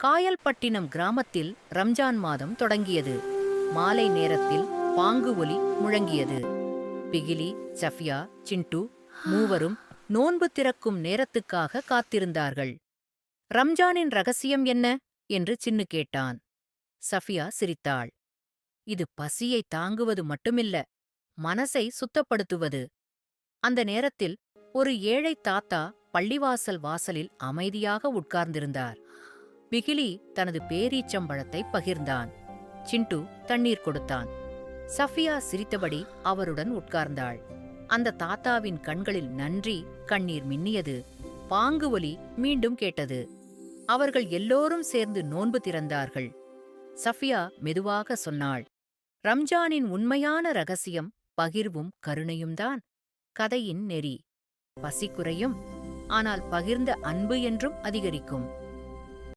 காயல்பட்டினம் கிராமத்தில் ரம்ஜான் மாதம் தொடங்கியது. மாலை நேரத்தில் பாங்கு ஒலி முழங்கியது. பிகிலி, சஃபியா, சிண்டு மூவரும் நோன்பு திறக்கும் நேரத்துக்காக காத்திருந்தார்கள். ரம்ஜானின் ரகசியம் என்ன என்று சின்னு கேட்டான். சஃபியா சிரித்தாள். இது பசியை தாங்குவது மட்டுமில்ல, மனசை சுத்தப்படுத்துவது. அந்த நேரத்தில் ஒரு ஏழை தாத்தா பள்ளிவாசல் வாசலில் அமைதியாக உட்கார்ந்திருந்தார். பிகிலி தனது பேரீச்சம்பழத்தை பகிர்ந்தான். சிண்டு தண்ணீர் கொடுத்தான். சஃபியா சிரித்தபடி அவருடன் உட்கார்ந்தாள். அந்த தாத்தாவின் கண்களில் நன்றி கண்ணீர் மின்னியது. பாங்கு ஒலி மீண்டும் கேட்டது. அவர்கள் எல்லோரும் சேர்ந்து நோன்பு திறந்தார்கள். சஃபியா மெதுவாக சொன்னாள், ரம்ஜானின் உண்மையான ரகசியம் பகிர்வும் கருணையும்தான். கதையின் நெறி. பசி குறையும், ஆனால் பகிர்ந்த அன்பு என்றும் அதிகரிக்கும்.